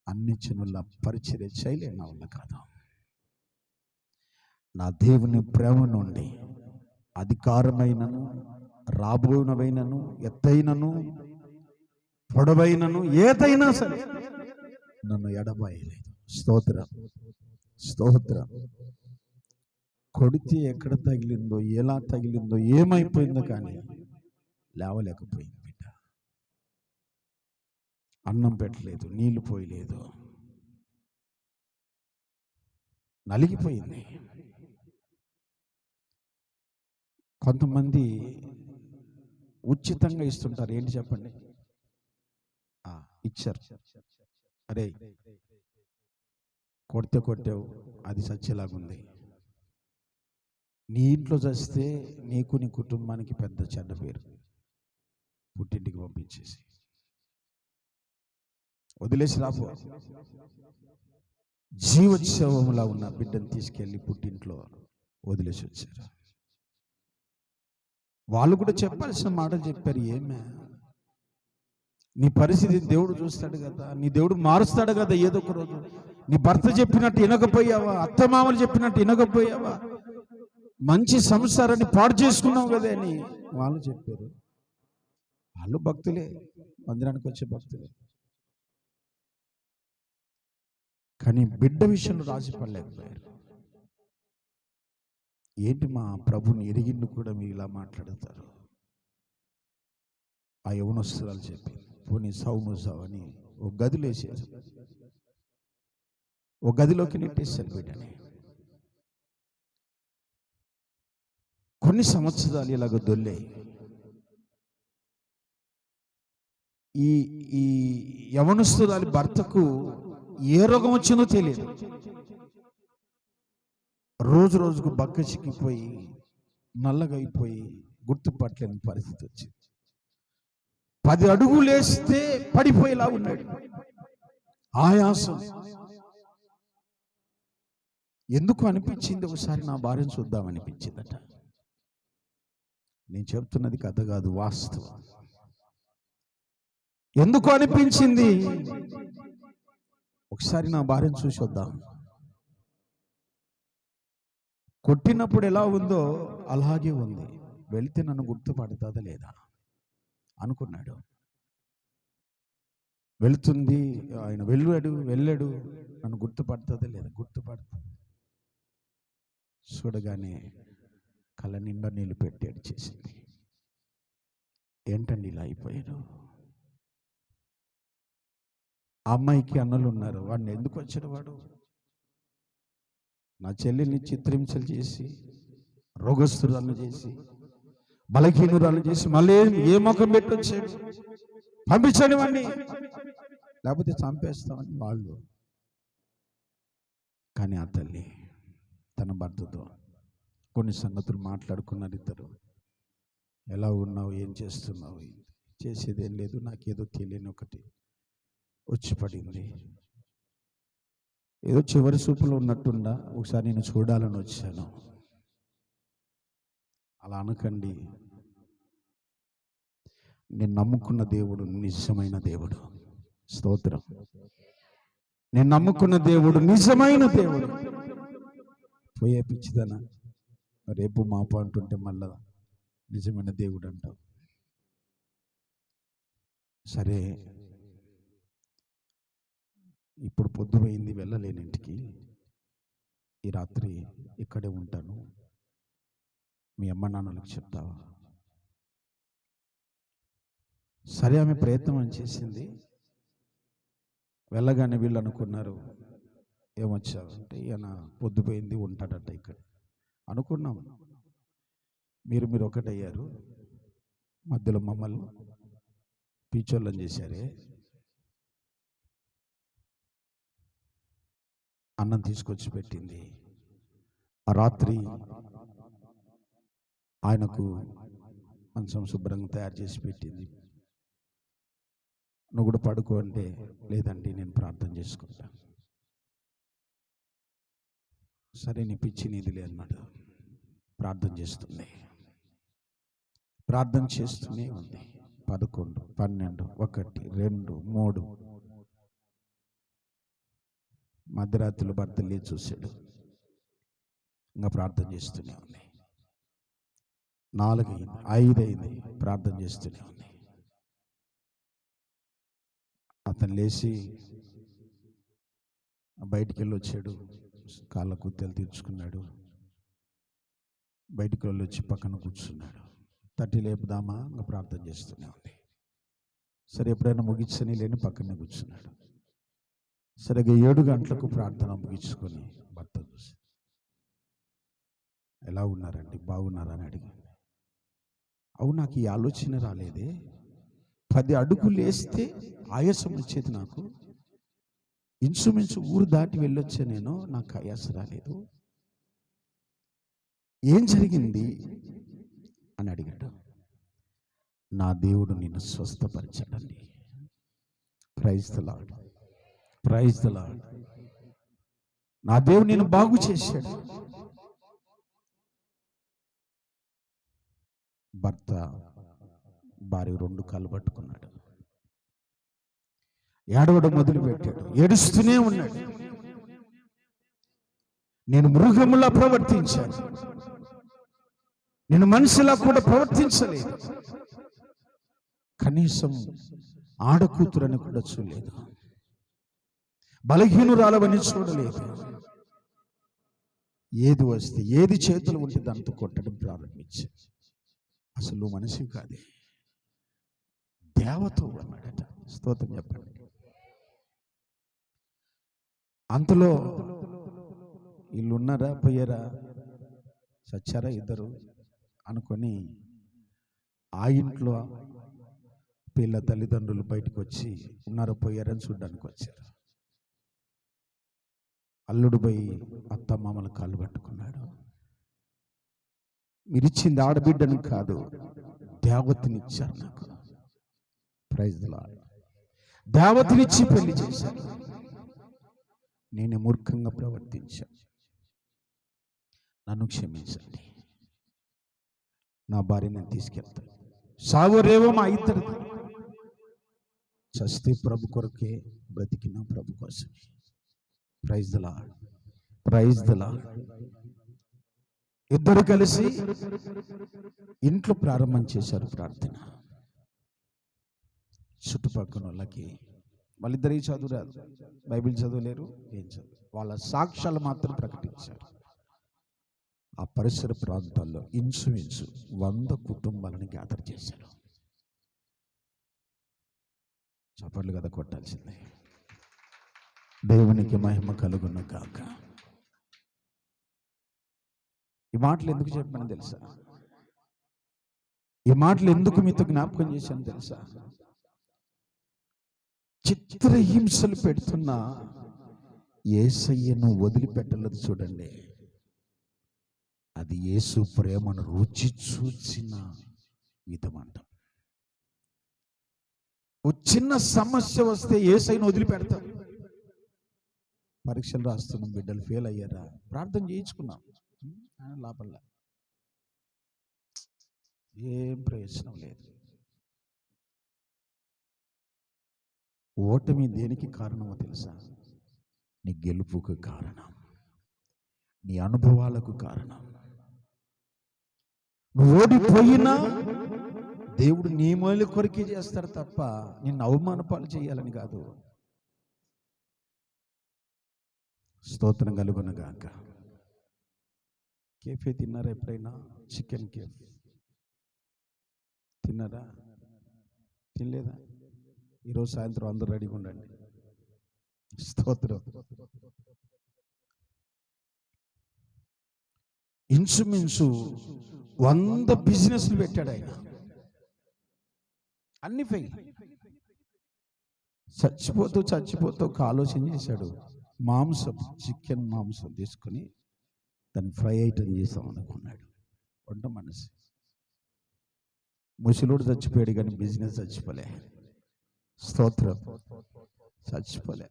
అన్ని చిన్నుల పరిచర్య చేయలేను, నా వల్ల కాదు. నా దేవుని ప్రేమ నుండి అధికారమైనను, రాబోనవైనను, ఎత్తైనను, పొడవైనను, ఏదైనా సరే నన్ను ఎడబాయలేదు. స్తోత్రం. కొడితే ఎక్కడ తగిలిందో, ఎలా తగిలిందో, ఏమైపోయిందో కానీ లేవలేకపోయింది బిడ్డ. అన్నం పెట్టలేదు, నీళ్లు పోయలేదు, నలిగిపోయింది. కొంతమంది ఉచితంగా ఇస్తుంటారు. ఏంటి చెప్పండి? ఇచ్చారు. అరే కొట్టావు, అది సచ్చేలాగుంది. నీ ఇంట్లో చస్తే నీకు, నీ కుటుంబానికి పెద్ద చెడ్డ పేరు. పుట్టింటికి పంపించేసి వదిలేసి రాపో. జీవోత్సవంలా ఉన్న బిడ్డను తీసుకెళ్ళి పుట్టింట్లో వదిలేసి వచ్చారు. వాళ్ళు కూడా చెప్పాల్సిన మాటలు చెప్పారు. ఏమే, నీ పరిస్థితి దేవుడు చూస్తాడు కదా, నీ దేవుడు మారుస్తాడు కదా. ఏదో ఒక రోజు నీ భర్త చెప్పినట్టు వినకపోయావా, అత్తమామలు చెప్పినట్టు వినకపోయావా, మంచి సంసారాన్ని పాడు చేసుకున్నావు కదా అని వాళ్ళు చెప్పారు. వాళ్ళు భక్తులే, మందిరానికి వచ్చే భక్తులే. కానీ బిడ్డ విషయంలో రాజీ పడలేకపోయారు. ఏంటి మా ప్రభుని ఎరిగిండు కూడా మీరు ఇలా మాట్లాడతారు? ఆ యవనస్తురాలు చెప్పింది, పోనీ సౌను అని ఒక గదిలో వేసారు, ఒక గదిలోకి నెట్టేశారు బిడ్డని. కొన్ని సంవత్సరాలు ఇలాగ దొల్లాయి. ఈ ఈ యవనస్తురాలి భర్తకు ఏ రోగం వచ్చిందో తెలియదు. రోజు రోజుకు బక్క చిక్కిపోయి నల్లగా అయిపోయి గుర్తుపట్టలేని పరిస్థితి వచ్చింది. 10 అడుగులు వేస్తే పడిపోయేలా ఉన్నాడు. ఆయాసం. ఎందుకు అనిపించింది? ఒకసారి నా భార్యను చూద్దామనిపించిందట. నేను చెప్తున్నది కథ కాదు, వాస్తవం. ఎందుకు అనిపించింది? ఒకసారి నా భార్యను చూసి వద్దాం. కొట్టినప్పుడు ఎలా ఉందో అలాగే ఉంది. వెళితే నన్ను గుర్తుపడుతుందా లేదా అనుకున్నాడు. వెళుతుంది, ఆయన వెళ్ళాడు, నన్ను గుర్తుపడుతుందా లేదా? గుర్తుపడుతుంది. చూడగానే కళ్ళ నిండా నీళ్ళు పెట్టి అడిచేసింది. ఏంటండి ఇలా అయిపోయారు? ఆ అమ్మాయికి అన్నలు ఉన్నారు. వాడిని ఎందుకు వచ్చాడు? వాడు నా చెల్లిని చిత్రహింసలు చేసి, రోగస్తురాలను చేసి, బలహీనురాలను చేసి, మళ్ళీ ఏ ముఖం పెట్టి వచ్చాడు? పంపించండి వాడిని, లేకపోతే చంపేస్తామని వాళ్ళు. కానీ ఆ తల్లి తన భర్తతో కొన్ని సంగతులు మాట్లాడుకున్నారు ఇద్దరు. ఎలా ఉన్నావు, ఏం చేస్తున్నావు? చేసేదేం లేదు, నాకేదో తెలియని ఒకటి వచ్చి పడింది. ఏదో చివరి చూపులో ఉన్నట్టుండా, ఒకసారి నేను చూడాలని వచ్చాను. అలా అనకండి. నేను నమ్ముకున్న దేవుడు నిజమైన దేవుడు. స్తోత్రం. నేను నమ్ముకున్న దేవుడు నిజమైన దేవుడు. పోయే పిచ్చిదనా రేపు మాప అంటుంటే మళ్ళా నిజమైన దేవుడు అంటావు. సరే, ఇప్పుడు పొద్దుపోయింది, వెళ్ళలేని ఇంటికి. ఈ రాత్రి ఇక్కడే ఉంటాను, మీ అమ్మ నాన్నలకు చెప్తావా? సరే, ఆమె ప్రయత్నం అని చేసింది. వెళ్ళగానే వీళ్ళు అనుకున్నారు, ఏమొచ్చావు అంటే, ఈయన పొద్దుపోయింది ఉంటాడట ఇక్కడ అనుకున్నాం. మీరు ఒకటయ్యారు, మధ్యలో మమ్మల్ని పీచోళ్ళని చేశారే. అన్నం తీసుకొచ్చి పెట్టింది. ఆ రాత్రి ఆయనకు మంచం శుభ్రంగా తయారు చేసి పెట్టింది. నువ్వు కూడా పడుకో అంటే, లేదండి నేను ప్రార్థన చేసుకుంటా. సరే, నీ పిచ్చి నీదిలే అన్నాడు. ప్రార్థన చేస్తుంది, ప్రార్థన చేస్తూనే ఉంది. 11, 12, 1, 2, 3 మధ్యరాత్రిలో భర్త లేచి చూశాడు. ఇంకా ప్రార్థన చేస్తూనే ఉంది. 4 అయింది, 5 అయింది, ప్రార్థన చేస్తూనే ఉంది. అతను లేచి బయటికి వెళ్ళి వచ్చాడు. కాళ్ళ కుత్తెలు తీర్చుకున్నాడు. బయటికి వెళ్ళి వచ్చి పక్కన కూర్చున్నాడు. తట్టి లేపుదామా, ఇంకా ప్రార్థన చేస్తూనే ఉంది. సరే, ఎప్పుడైనా ముగించని లేని పక్కనే కూర్చున్నాడు. సరిగ్గా 7 గంటలకు ప్రార్థన ముగించుకొని భర్త చూసి, ఎలా ఉన్నారండి, బాగున్నారా అని అడిగింది. అవును, నాకు ఈ ఆలోచన రాలేదే. 10 అడుగులు వేస్తే ఆయాసం వచ్చేది నాకు. ఇంచుమించు ఊరు దాటి వెళ్ళొచ్చా నేను, నాకు ఆయాసం రాలేదు. ఏం జరిగింది అని అడిగాడు. నా దేవుడు నిన్ను స్వస్థపరిచాడండి. Praise the lord, praise the Lord. నా దేవుడు నిన్ను బాగు చేశాడు. భర్త భార్య 2 కాళ్ళు పట్టుకున్నాడు. ఏడవడం మొదలు పెట్టాడు. ఏడుస్తూనే ఉన్నాడు. నేను మృగములా ప్రవర్తించాను, నేను మనిషిలా కూడా ప్రవర్తించలేదు. కనీసం ఆడకూతురని కూడా చూడలేదు, బలహీనురాలవని చూడలేదు. ఏది వస్తే, ఏది చేతులు ఉంటే దాంతో కొట్టడం ప్రారంభించాడు. అసలు నువ్వు మనిషివి కాదే, దేవతవు అన్నాడట. స్తోత్రం చెప్పండి. అంతలో వీళ్ళు ఉన్నారా పోయారా, చచ్చారా ఇద్దరు అనుకొని ఆ ఇంట్లో పిల్ల తల్లిదండ్రులు బయటకు వచ్చి ఉన్నారా పోయారని చూడడానికి వచ్చారు. అల్లుడు పోయి అత్త మామల కాళ్ళు పట్టుకున్నాడు. మీరిచ్చింది ఆడబిడ్డని కాదు, దేవతనిచ్చారు నాకు. Praise the lord. దేవతనిచ్చి పెళ్లి చేశాను, నేనే మూర్ఖంగా ప్రవర్తించాను, నన్ను క్షమించండి, నా భార్య నేను తీసుకెళ్తాను. సాగోరేవో మా ఇద్దరు, చస్తే ప్రభు కొరకే, బ్రతికిన ప్రభు కోసమే. Praise the lord, praise the lord. ఇద్దరు కలిసి ఇంట్లో ప్రారంభం చేశారు ప్రార్థన. చుట్టుపక్కల వాళ్ళకి వాళ్ళిద్దరికి చదువు రాదు, బైబిల్ చదవలేరు, ఏం చదువు, వాళ్ళ సాక్ష్యాలు మాత్రం ప్రకటించారు. ఆ పరిసర ప్రాంతాల్లో ఇంచుమించు 100 కుటుంబాలను గ్యాదర్ చేశారు. చప్పట్లు కదా కొట్టాల్సిందే. దేవునికి మహిమ కలుగును గాక. ఈ మాటలు ఎందుకు చెప్పాను తెలుసా? ఈ మాటలు ఎందుకు మీతో జ్ఞాపకం చేశాను తెలుసా? చిత్రహింసలు పెడుతున్న యేసయ్యను వదిలిపెట్టలేదు చూడండి, అది యేసు ప్రేమను రుచి చూసిన విధమంట. ఓ చిన్న సమస్య వస్తే యేసయ్యను వదిలిపెడతాం. పరీక్షలు రాస్తున్నాం, బిడ్డలు ఫెయిల్ అయ్యారా, ప్రార్థన చేయించుకున్నాం, లాభంలా, ఏం ప్రయోజనం లేదు. ఓటమి దేనికి కారణమో తెలుసా? నీ గెలుపుకు కారణం, నీ అనుభవాలకు కారణం. నువ్వు ఓడిపోయినా దేవుడు నీ మేలు కొరికే చేస్తాడు తప్ప నిన్ను అవమానపాలు చేయాలని కాదు. స్తోత్రం కలుగును గాక. కేఫే తిన్నారా ఎప్పుడైనా? చికెన్ కేఫ్ తిన్నారా? తినలేదా? ఈరోజు సాయంత్రం అందరూ రెడీగా ఉండండి. స్తోత్రం. ఇంచుమించు 100 బిజినెస్లు పెట్టాడు ఆయన, అన్ని ఫెయిల్. చచ్చిపోతూ ఒక ఆలోచన చేశాడు, మాంసం, చికెన్ మాంసం తీసుకుని దాన్ని ఫ్రై ఐటమ్ చేసాం అనుకున్నాడు. వంట మనసు. ముసలోడు చచ్చిపోయాడు కానీ బిజినెస్ చచ్చిపోలే. స్తోత్రం. చచ్చిపోలే.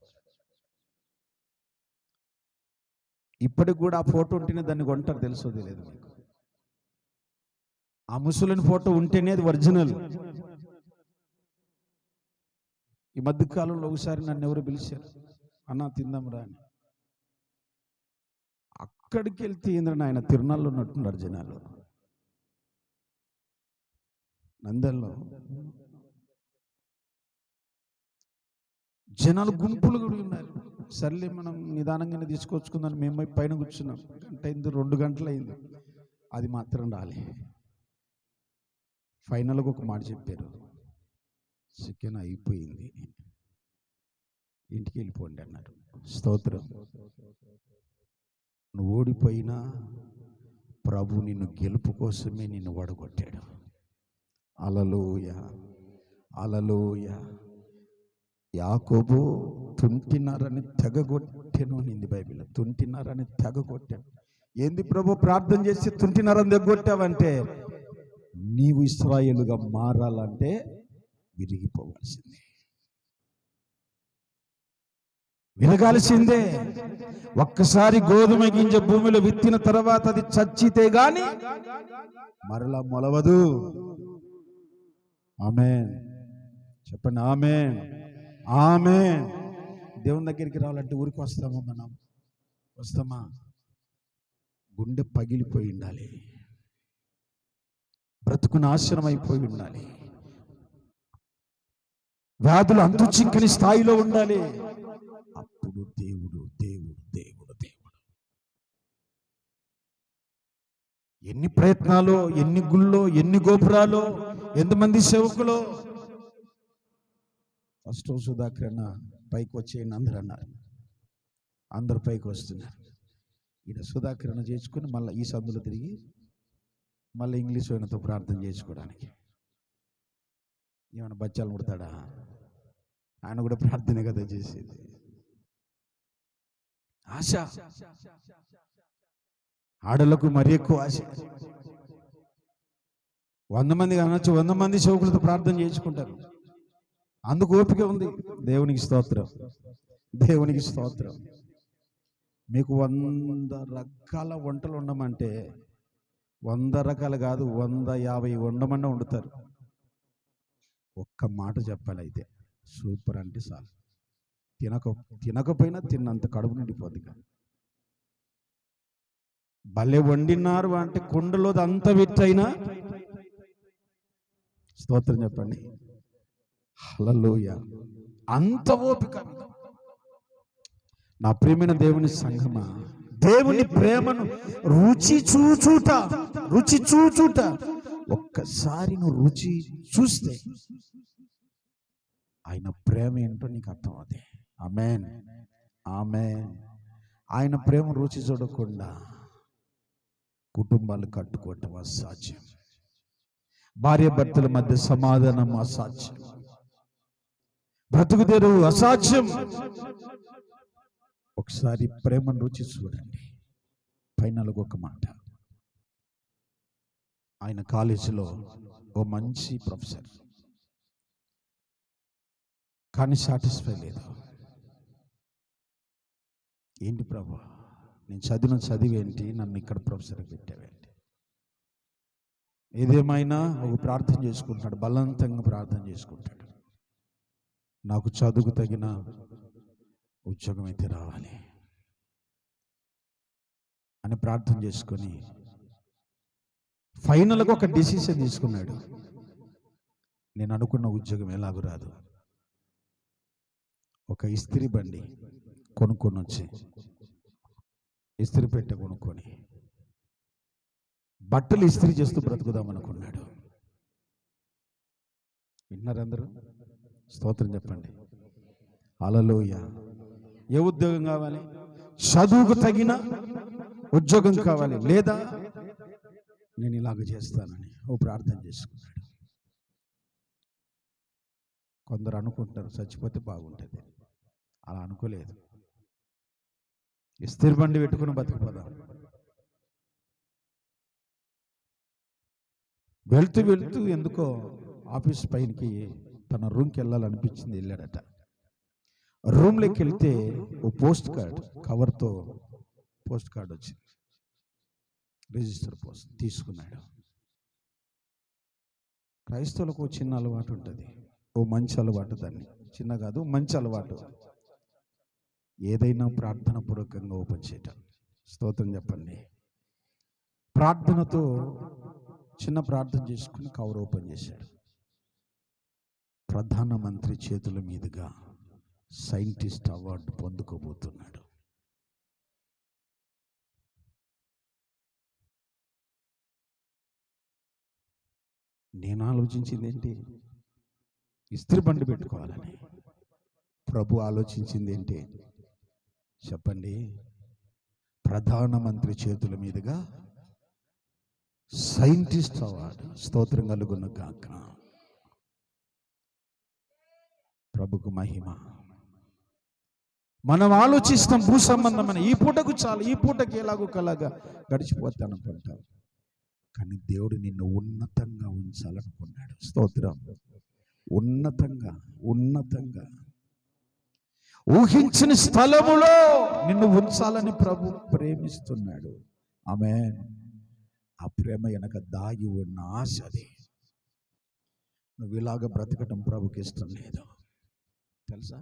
ఇప్పటికి కూడా ఆ ఫోటో ఉంటేనే దాన్ని కొంటారు, తెలుసో తెలియదు మీకు. ఆ ముసలిని ఫోటో ఉంటేనే అది ఒరిజినల్. ఈ మధ్య కాలంలో ఒకసారి నన్ను ఎవరు పిలిచారు, అన్న తిందాంరా అని. అక్కడికి వెళ్తే ఏంద్రని ఆయన తిరునాళ్ళు ఉన్నట్టున్నారు జనాలు. నందల్లో జనాలు గుంపులు కూడా ఉన్నారు. సర్లే మనం నిదానంగానే తీసుకొచ్చుకుందని మేము పైన కూర్చున్నాం. గంట అయింది, 2 గంటలు అయింది, అది మాత్రం రాలే. ఫైనల్గా ఒక మాట చెప్పారు, చికెన్ అయిపోయింది, ఇంటికి వెళ్ళిపోండి అన్నారు. స్తోత్రం. నువ్వు ఓడిపోయినా ప్రభు నిన్ను గెలుపు కోసమే నిన్ను ఓడగొట్టాడు. హల్లెలూయా, హల్లెలూయా. యాకోబు 20 తెగగొట్టెను నింది బైబిల్. 20 తెగగొట్టాను. ఏంది ప్రభు ప్రార్థన చేసి 20 తెగొట్టావంటే, నీవు ఇశ్రాయేలుగా మారాలంటే విరిగిపోవాల్సిందే, విరగాల్సిందే. ఒక్కసారి గోధుమ గింజ భూమిలో విత్తిన తర్వాత అది చచ్చితే గాని మరలా మొలవదు. ఆమేన్ చెప్పండి. ఆమేన్, ఆమేన్. దేవుని దగ్గరికి రావాలంటే ఊరికి వస్తామా? మనం వస్తామా? గుండె పగిలిపోయి ఉండాలి, బ్రతుకు నాశనం అయిపోయి ఉండాలి, వ్యాధులు అంతు చిక్కని స్థాయిలో ఉండాలి. అప్పుడు దేవుడు దేవుడు దేవుడు దేవుడు ఎన్ని ప్రయత్నాలు, ఎన్ని గుళ్ళు, ఎన్ని గోపురాలు, ఎంతమంది సేవకులు. ఫస్ట్ సుధాకర్ అన్న పైకి వచ్చేయండి అందరూ అన్నారు. అందరు పైకి వస్తున్నారు. ఈయన సుధాకర్ అన్న చేసుకుని మళ్ళీ ఈ సందులో తిరిగి మళ్ళీ ఇంగ్లీష్ ఆయనతో ప్రార్థన చేసుకోవడానికి. ఏమైనా బచ్చాలు ముడతాడా? ఆయన కూడా ప్రార్థనే కదా చేసేది. ఆశ ఆడలకు మరి ఎక్కువ ఆశ. 100 మంది అనొచ్చు, 100 మంది సేవకులతో ప్రార్థన చేసుకుంటారు. అందుకు ఓపిక ఉంది. దేవునికి స్తోత్రం, దేవునికి స్తోత్రం. మీకు 100 రకాల వంటలు ఉండమంటే 100 రకాలు కాదు, 150 వండమన్నా వండుతారు. ఒక్క మాట చెప్పాలి, అయితే సూపర్ అంటే చాలు. తినకపోయినా తిన్నంత కడుపు నిండిపోద్ది. భలే వండినారు అంటే కుండలో అంత విట్టయినా స్తోత్రం చెప్పండి. హల్లెలూయా. అంత ఓపిక. నా ప్రియమైన దేవుని సంఘమా, దేవుని ప్రేమను రుచి చూచుట ఒక్కసారి నువ్వు రుచి చూస్తే ఆయన ప్రేమ ఏంటో నీకు అర్థం అవుతుంది. ఆమేన్, ఆమేన్. ఆయన ప్రేమ రుచి చూడకుండా కుటుంబాలు కట్టుకోవటం అసాధ్యం. భార్య భర్తల మధ్య సమాధానం అసాధ్యం. బ్రతుకుదేరు అసాధ్యం. ఒకసారి ప్రేమను రుచి చూడండి. ఫైనల్గా ఒక మాట. ఆయన కాలేజీలో ఓ మంచి ప్రొఫెసర్, కానీ సాటిస్ఫై లేదు. ఏంటి ప్రభు, నేను చదివిన చదివేంటి, నన్ను ఇక్కడ ప్రొఫెసర్ పెట్టావేంటి? ఏదేమైనా ఒక ప్రార్థన చేసుకుంటాడు, బలవంతంగా ప్రార్థన చేసుకుంటాడు. నాకు చదువుకు తగిన ఉద్యోగం అయితే రావాలి అని ప్రార్థన చేసుకొని ఫైనల్గా ఒక డిసిషన్ తీసుకున్నాడు. నేను అనుకున్న ఉద్యోగం ఎలాగూ రాదు. ఒక ఇస్త్రీ బండి కొనుక్కొని వచ్చి ఇస్త్రీ పెట్టె కొనుక్కొని బట్టలు ఇస్త్రీ చేస్తూ బ్రతుకుదాం అనుకున్నాడు. విన్నారు అందరూ? స్తోత్రం చెప్పండి. హల్లెలూయా. ఏ ఉద్యోగం కావాలి? చదువుకు తగిన ఉద్యోగం కావాలి, లేదా నేను ఇలాగ చేస్తానని ఓ ప్రార్థన చేసుకున్నాడు. కొందరు అనుకుంటారు చచ్చిపోతే బాగుంటుంది. అలా అనుకోలేదు. ఇస్త్రీ బండి పెట్టుకుని బతికిపోదాం. వెళ్తూ వెళ్తూ ఎందుకో ఆఫీస్ పైనకి తన రూమ్కి వెళ్ళాలనిపించింది. వెళ్ళాడట. రూమ్లోకి వెళ్తే ఓ పోస్ట్ కార్డ్, కవర్తో పోస్ట్ కార్డ్ వచ్చింది. రిజిస్టర్ పోస్ట్ తీసుకున్నాడు. క్రైస్తవులకు ఓ చిన్న అలవాటు ఉంటుంది, ఓ మంచి అలవాటు. దాన్ని చిన్న కాదు, మంచి అలవాటు. ఏదైనా ప్రార్థన పూర్వకంగా ఓపెన్ చేయటం. స్తోత్రం చెప్పండి. ప్రార్థనతో చిన్న ప్రార్థన చేసుకుని కవర్ ఓపెన్ చేశాడు. ప్రధానమంత్రి చేతుల మీదుగా సైంటిస్ట్ అవార్డు పొందుకోబోతున్నాడు. నేను ఆలోచించింది ఏంటి? ఇస్త్రీ బండి పెట్టుకోవాలని. ప్రభు ఆలోచించింది ఏంటి చెప్పండి? ప్రధానమంత్రి చేతుల మీదుగా సైంటిస్ట్ అవార్డు. స్తోత్రం కలుగును గాక. ప్రభుకు మహిమ. మనం ఆలోచిస్తాం భూ సంబంధమైన ఈ పూటకు చాలు, ఈ పూటకి ఎలాగో కలాగా గడిచిపోతాను అనుకుంటాం. కానీ దేవుడు నిన్ను ఉన్నతంగా ఉంచాలనుకున్నాడు. స్తోత్రం. ఉన్నతంగా, ఉన్నతంగా ఊహించిన స్థలములో నిన్ను ఉంచాలని ప్రభు ప్రేమిస్తున్నాడు. ఆమేన్. ఆ ప్రేమ వెనక దాగి ఉన్న ఆశ అది. నువ్వు ఇలాగ బ్రతకటం ప్రభుకి ఇష్టం లేదు. తెలుసా?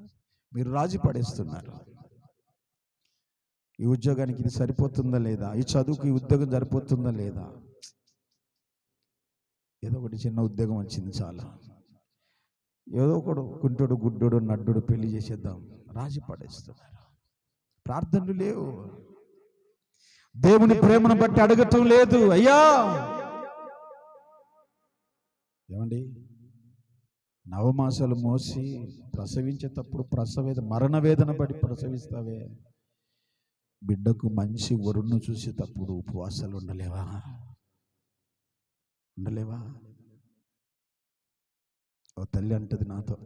మీరు రాజీ పడేస్తున్నారు. ఈ ఉద్యోగానికి ఇది సరిపోతుందా లేదా, ఈ చదువుకు ఈ ఉద్యోగం సరిపోతుందా లేదా, ఏదో ఒకటి చిన్న ఉద్యోగం వచ్చింది చాలా, ఏదో ఒకడు కుంటుడు గుడ్డుడు నడ్డుడు పెళ్లి చేసేద్దాం, రాజీ పడేస్తున్నారు. ప్రార్థనలు లేవు. దేవుని ప్రేమను బట్టి అడగటం లేదు. అయ్యా ఏమండి, నవమాసాలు మోసి ప్రసవించేటప్పుడు మరణ వేదన పడి ప్రసవిస్తావే, బిడ్డకు మంచి వరుణ్ణి చూసేటప్పుడు ఉపవాసాలు ఉండలేవా? ఓ తల్లి అంటది నాతో,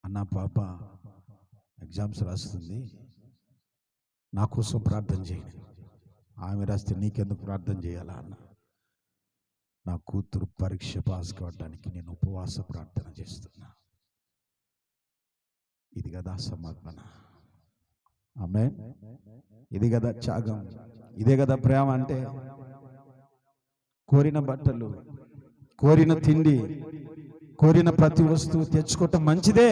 అన్న పాప ఎగ్జామ్స్ రాస్తుంది, నా కోసం ప్రార్థన చేయండి. ఆమె రాస్తే నీకెందుకు ప్రార్థన చేయాలా అన్న? నా కూతురు పరీక్ష పాస్ కావడానికి నేను ఉపవాస ప్రార్థన చేస్తున్నా. ఇది కదా సమర్పణ. ఆమేన్. ఇది కదా త్యాగం. ఇదే కదా ప్రేమ అంటే. కోరిన బట్టలు, కోరిన తిండి, కోరిన ప్రతి వస్తువు తెచ్చుకోవటం మంచిదే.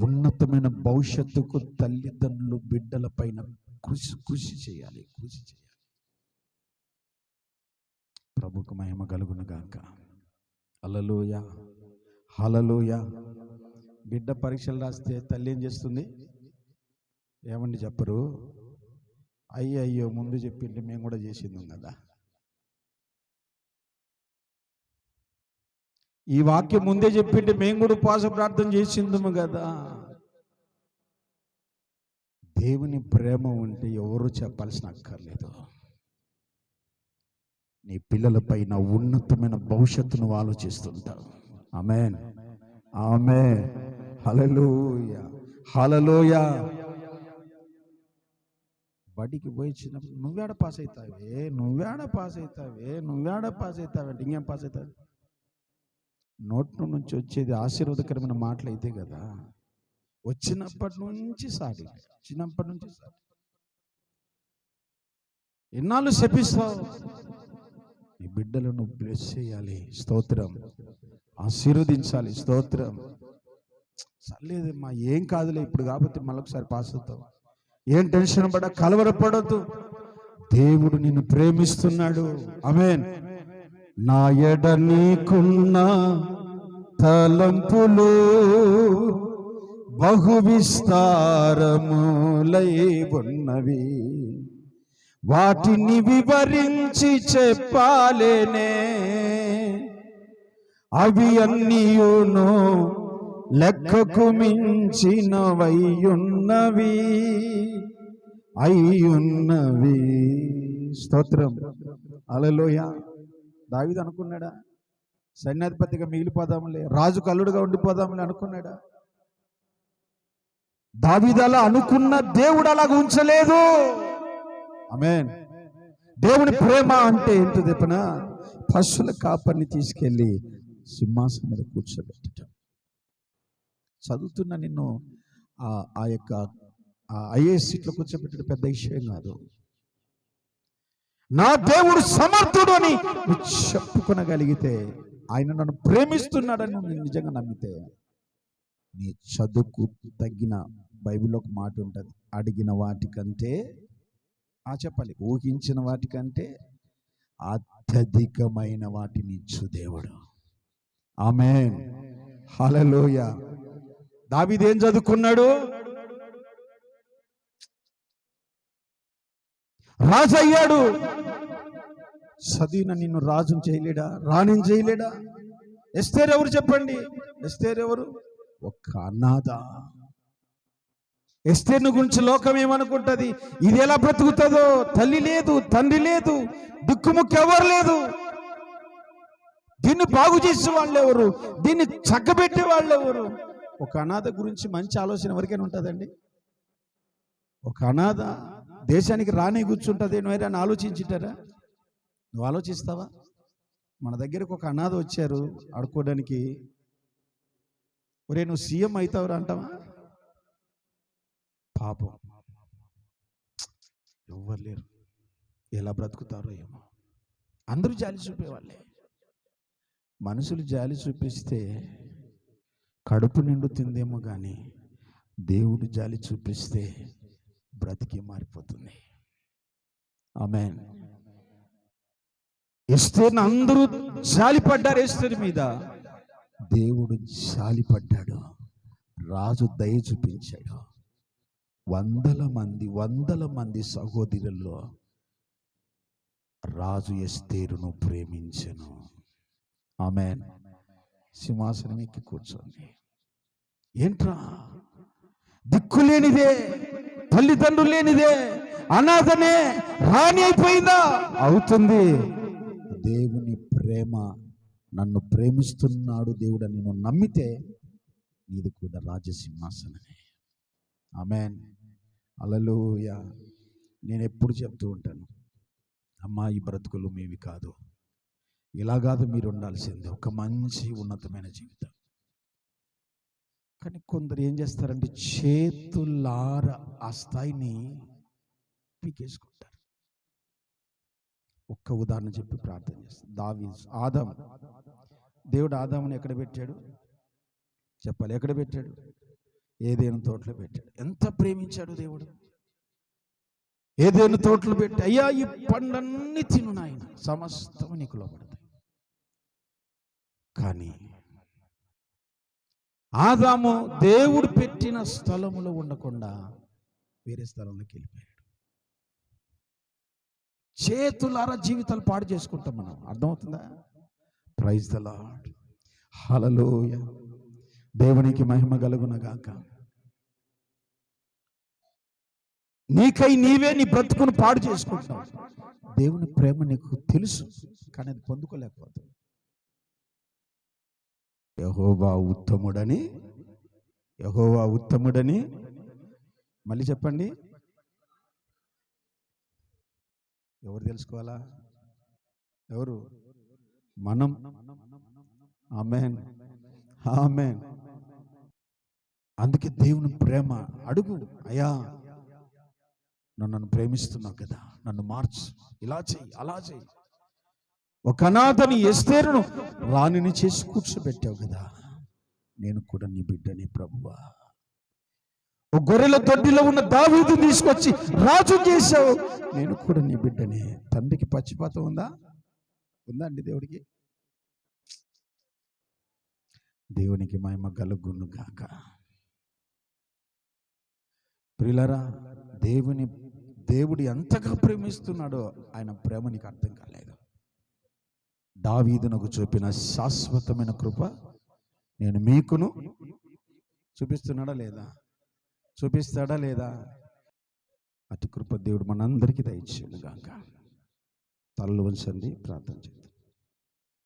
ఉన్నతమైన భవిష్యత్తుకు తల్లిదండ్రులు బిడ్డల పైన కృషి చేయాలి. ప్రభుకు మహిమ కలుగును గాక. హల్లెలూయా, హల్లెలూయా. బిడ్డ పరీక్షలు రాస్తే తల్లి ఏం చేస్తుంది? ఏమండి చెప్పరు? అయ్యో ముందు చెప్పింటే మేము కూడా చేసిందాం కదా. ఈ వాక్యం ముందే చెప్పింటే మేము కూడా ఉపవాస ప్రార్థన చేసిందాము కదా. దేవుని ప్రేమ ఉంటే ఎవరు చెప్పాల్సిన అక్కర్లేదు. నీ పిల్లలపైన ఉన్నతమైన భవిష్యత్తును ఆలోచిస్తుంటావు. ఆమేన్, ఆమేన్. హల్లెలూయా, హల్లెలూయా. బడికి పోయి చిన్నప్పుడు నువ్వేడ పాస్ అవుతావే అంటే ఇంకేం పాస్ అవుతావు? నోట్ల నుంచి వచ్చేది ఆశీర్వాదకరమైన మాటలు అయితే కదా. చిన్నప్పటి నుంచి సాటి ఎన్నాళ్ళు శపిస్తావు? నీ బిడ్డలను బ్లెస్ చేయాలి. స్తోత్రం. ఆశీర్వదించాలి. స్తోత్రం. సర్లేదమ్మా, ఏం కాదులే, ఇప్పుడు కాబట్టి మళ్ళొకసారి పాస్ అవుతావు. ఏం టెన్షన్ పడ, కలవరపడద్దు. దేవుడు నిన్ను ప్రేమిస్తున్నాడు. ఆమేన్. నా ఎడ నీకున్న తలంపులు బహు విస్తారములై ఉన్నవి, వాటిని వివరించి చెప్పాలేనే. అవి అన్నీయును లెక్కకు మించినవయ్యున్నవి. స్తోత్రం. హల్లెలూయా. దావీదు అనుకున్నాడా సైన్యాధిపతిగా మిగిలిపోదాంలే, రాజు కల్లుడుగా ఉండిపోదాంలే అనుకున్నాడా? దావీదు అలా అనుకున్న దేవుడు అలాగ ఉంచలేదు. ఆమేన్. దేవుని ప్రేమ అంటే ఏంటో చెప్పన? పశువుల కాపరిని తీసుకెళ్లి సింహాసనం మీద కూర్చోబెట్టడం. చదువుతున్న నిన్ను ఆ యొక్క ఐఏఎస్ సీట్లో కూర్చోబెట్టడం పెద్ద విషయం కాదు. నా దేవుడు సమర్థుడు అని చెప్పుకొనగలిగితే, ఆయన నన్ను ప్రేమిస్తున్నాడని నువ్వు నిజంగా నమ్మితే, నీ చదువుకు తగ్గిన బైబిల్లో ఒక మాట ఉంటుంది, అడిగిన వాటికంటే చెప్పాలి, ఊహించిన వాటికంటే అత్యధికమైన వాటిని ఇచ్చు దేవుడు. ఆమేన్, హల్లెలూయా. దావీదు ఏం చదువుకున్నాడు? రాజు అయ్యాడు. చదివిన నిన్ను రాజుని చేయలేడా? రాణిని చేయలేడా? ఎస్తేరు ఎవరు చెప్పండి? ఎస్తేరు ఎవరు? ఒక అనాథ. ఎస్తేరును గురించి లోకం ఏమనుకుంటది? ఇది ఎలా బ్రతుకుతుందో, తల్లి లేదు, తండ్రి లేదు, దిక్కుముక్కు ఎవరు లేదు. దీన్ని బాగు చేసే వాళ్ళు ఎవరు? దీన్ని చక్కబెట్టే వాళ్ళు ఎవరు? ఒక అనాథ గురించి మంచి ఆలోచన ఎవరికైనా ఉంటుందండి? ఒక అనాథ దేశానికి రాని కూర్చుంటుంది అని ఆలోచించుంటారా? నువ్వు ఆలోచిస్తావా? మన దగ్గరకు ఒక అనాథ వచ్చారు ఆడుకోవడానికి, ఒరే నువ్వు సీఎం అవుతావురా అంటావా? పాపం, ఎవ్వరు లేరు, ఎలా బ్రతుకుతారో ఏమో. అందరూ జాలి చూపేవాళ్ళే. మనుషులు జాలి చూపిస్తే కడుపు నిండుతుందేమో కానీ దేవుడు జాలి చూపిస్తే బ్రతికి మారిపోతుంది. ఆమేన్. ఎస్తేరును అందరూ జాలిపడ్డారు. ఎస్తేరు మీద దేవుడు జాలిపడ్డాడు. రాజు దయ చూపించాడు. వందల మంది సహోదరుల్లో రాజు ఎస్తేరును ప్రేమించెను. ఆమేన్. సింహాసనం ఎక్కి కూర్చోండి. ఏంట్రా, దిక్కులేనిదే, తల్లిదండ్రులు లేనిదే, అనాథనే రాణి అయిపోయిందా? అవుతుంది. దేవుని ప్రేమ, నన్ను ప్రేమిస్తున్నాడు దేవుడు అని నువ్వు నమ్మితే నీది కూడా రాజసింహాసనమే. ఆమేన్. హల్లెలూయా. నేను ఎప్పుడు చెప్తూ ఉంటాను, అమ్మా ఈ బ్రతుకులు మీవి కాదు, ఇలా కాదు మీరు ఉండాల్సిందే, ఒక మంచి ఉన్నతమైన జీవితం. కానీ కొందరు ఏం చేస్తారంటే చేతులార ఆ స్థాయిని పీకేసుకుంటారు. ఒక్క ఉదాహరణ చెప్పి ప్రార్థన చేస్తాను. ఆదాము, దేవుడు ఆదాముని ఎక్కడ పెట్టాడు చెప్పాలి? ఎక్కడ పెట్టాడు? ఏదేను తోటలో పెట్టాడు. ఎంత ప్రేమించాడు దేవుడు! ఏదేను తోటలో పెట్టి, అయ్యా ఈ పండ్లన్నీ తిను నాయన, సమస్తము నీకు లోబడతాయి. కానీ ఆదాము దేవుడు పెట్టిన స్థలములో ఉండకుండా వేరే స్థలంలోకి వెళ్ళిపోయాడు. చేతులారా జీవితాలు పాడు చేసుకుంటాం మనం. అర్థమవుతుందా? Praise the Lord. హల్లెలూయా. దేవునికి మహిమ కలుగునగాక. నీకై నీవే నీ బ్రతుకును పాడు చేసుకుంటావు. దేవుని ప్రేమ నీకు తెలుసు, కానీ అది పొందుకోలేకపోతుంది. యెహోవా ఉత్తముడని మళ్ళీ చెప్పండి. ఎవరు తెలుసుకోవాలా? ఎవరు? మనం. ఆమేన్, ఆమేన్. అందుకే దేవుని ప్రేమ అడుగు, అయ్యా నన్ను ప్రేమిస్తున్నావు కదా, నన్ను మార్చు, ఇలా చెయ్యి, అలా చెయ్యి. ఒక అనాథని ఎస్తేరును రాణిని చేసి కూర్చోబెట్టావు కదా, నేను కూడా నీ బిడ్డని ప్రభువా. ఒక గొర్రెల దొడ్డిలో ఉన్న దావీదుని తీసుకొచ్చి రాజు చేశావు, నేను కూడా నీ బిడ్డని. తండ్రికి పచ్చిపాతం ఉందా? ఉందా అండి దేవుడికి? దేవునికి మహిమ కలుగును గాక. ప్రియులారా, దేవుడు ఎంతగా ప్రేమిస్తున్నాడో ఆయన ప్రేమ నీకు అర్థం కాలేదు. దావీదునకు చూపిన శాశ్వతమైన కృప నేను మీకును చూపిస్తున్నాడా లేదా? చూపిస్తాడా లేదా? అతి కృప దేవుడు మనందరికీ దయచేయును గాక. తలలు వంచండి, ప్రార్థన చేద్దాం.